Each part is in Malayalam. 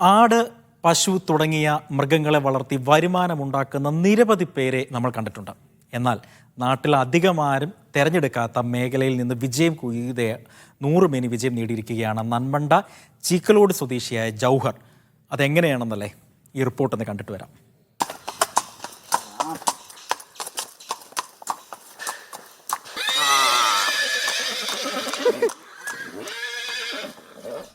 ആട്, പശു തുടങ്ങിയ മൃഗങ്ങളെ വളർത്തി വരുമാനമുണ്ടാക്കുന്ന നിരവധി പേരെ നമ്മൾ കണ്ടിട്ടുണ്ട്. എന്നാൽ നാട്ടിൽ അധികമാരും തിരഞ്ഞെടുക്കാത്ത മേഖലയിൽ നിന്ന് വിജയം കൊയ്ത 100 മേനി വിജയം നേടിയിരിക്കുകയാണ് നന്മണ്ട ചീക്കലോട് സ്വദേശിയായ ജൗഹർ. അതെങ്ങനെയാണെന്നല്ലേ ഈ റിപ്പോർട്ടൊന്ന് കണ്ടിട്ട് വരാം.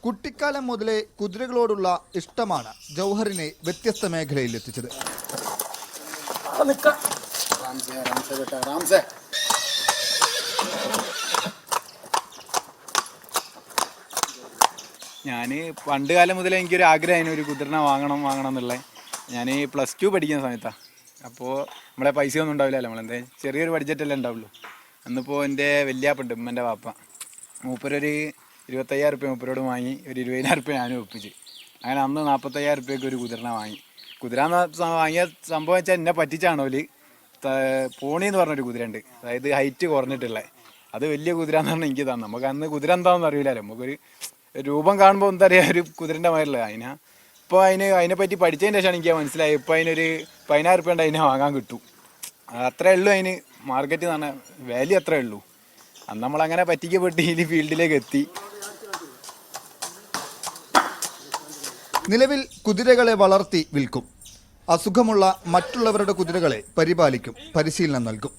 കുട്ടിക്കാലം മുതലേ കുതിരകളോടുള്ള ഇഷ്ടമാണ് ജൗഹറിനെ വ്യത്യസ്ത മേഖലയിൽ എത്തിച്ചത്. ഞാൻ പണ്ട് കാലം മുതലേ എനിക്കൊരു ആഗ്രഹമായിരുന്നു ഒരു കുതിരനെ വാങ്ങണം എന്നുള്ളത്. ഞാൻ +2 പഠിക്കുന്ന സമയത്താണ്. അപ്പോൾ നമ്മളെ പൈസയൊന്നും ഉണ്ടാവില്ലല്ലോ, നമ്മളെന്താ ചെറിയൊരു ബഡ്ജറ്റല്ലേ ഉണ്ടാവുള്ളൂ. അന്നിപ്പോൾ എൻ്റെ വലിയാപ്പുണ്ട്, ഉമ്മൻ്റെ വാപ്പ, മൂപ്പരൊരു 25,000 റുപ്യ മൂപ്പരോട് വാങ്ങി, ഒരു 20,000 റുപ്യ ഞാനും ഒപ്പിച്ച്. അങ്ങനെ അന്ന് 45,000 റുപ്യക്ക് ഒരു കുതിരനെ വാങ്ങി. കുതിരന്ന് വാങ്ങിയ സംഭവം വെച്ചാൽ എന്നെ പറ്റിച്ചാണോല്. പോണി എന്ന് പറഞ്ഞൊരു കുതിര ഉണ്ട്, അതായത് ഹൈറ്റ് കുറഞ്ഞിട്ടുള്ളത്. അത് വലിയ കുതിര എന്ന് പറഞ്ഞാൽ എനിക്ക് തന്നെ. നമുക്ക് അന്ന് കുതിര എന്താണെന്ന് അറിയില്ലല്ലോ, നമുക്കൊരു രൂപം കാണുമ്പോൾ എന്താ പറയുക, ഒരു കുതിരൻ്റെ മാതിരില്ല. ഇപ്പോൾ അതിനെപ്പറ്റി പഠിച്ചതിന് ശേഷമാണ് എനിക്ക് മനസ്സിലായി. ഇപ്പോൾ അതിനൊരു 10,000 റുപ്യ ഉണ്ട് അതിനെ വാങ്ങാൻ കിട്ടും. അത്രേ ഉള്ളൂ അതിന് മാർക്കറ്റ് എന്ന് പറഞ്ഞാൽ, വാല്യൂ അത്രേ ഉള്ളൂ. അന്ന് നമ്മളങ്ങനെ പറ്റിക്കപ്പെട്ട് ഈ ഫീൽഡിലേക്ക് എത്തി. നിലവിൽ കുതിരകളെ വളർത്തി വിൽക്കും. അസുഖമുള്ള മറ്റുള്ളവരുടെ കുതിരകളെ പരിപാലിക്കും, പരിശീലനം നൽകും.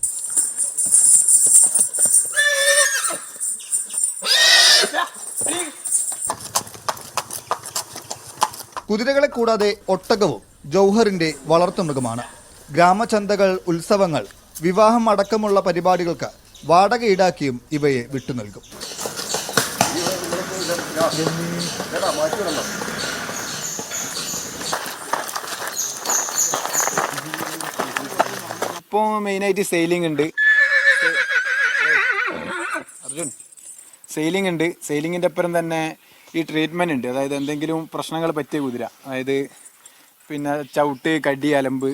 കുതിരകളെ കൂടാതെ ഒട്ടകവും ജൗഹറിന്റെ വളർത്തുമൃഗമാണ്. ഗ്രാമചന്തകൾ, ഉത്സവങ്ങൾ, വിവാഹം അടക്കമുള്ള പരിപാടികൾക്ക് വാടക ഈടാക്കിയും ഇവയെ വിട്ടുനൽകും. ഇപ്പോൾ മെയിനായിട്ട് സെയിലിംഗ് ഉണ്ട്. സെയിലിങ്ങിൻ്റെ ഒപ്പം തന്നെ ഈ ട്രീറ്റ്മെൻറ്റ് ഉണ്ട്. അതായത് എന്തെങ്കിലും പ്രശ്നങ്ങൾ പറ്റിയ കുതിര, അതായത് പിന്നെ ചവിട്ട്, കടി, അലമ്പ്,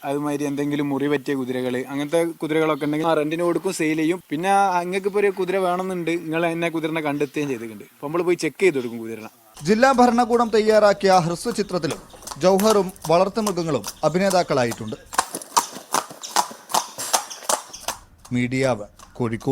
അതുമാതിരി എന്തെങ്കിലും മുറി പറ്റിയ കുതിരകൾ, അങ്ങനത്തെ കുതിരകളൊക്കെ ഉണ്ടെങ്കിൽ റെൻറ്റിന് കൊടുക്കും, സെയിൽ ചെയ്യും. പിന്നെ അങ്ങക്ക് ഇപ്പോൾ ഒരു കുതിര വേണമെന്നുണ്ട്, നിങ്ങൾ എന്നെ കുതിരനെ കണ്ടെത്തുകയും ചെയ്തിട്ടുണ്ട്. അപ്പോൾ നമ്മൾ പോയി ചെക്ക് ചെയ്ത് കൊടുക്കും കുതിരനെ. ജില്ലാ ഭരണകൂടം തയ്യാറാക്കിയ ഹ്രസ്വചിത്രത്തിലും ജൗഹറും വളർത്തുമൃഗങ്ങളും അഭിനേതാക്കളായിട്ടുണ്ട്. മീഡിയ 1 കോഴിക്കോട്.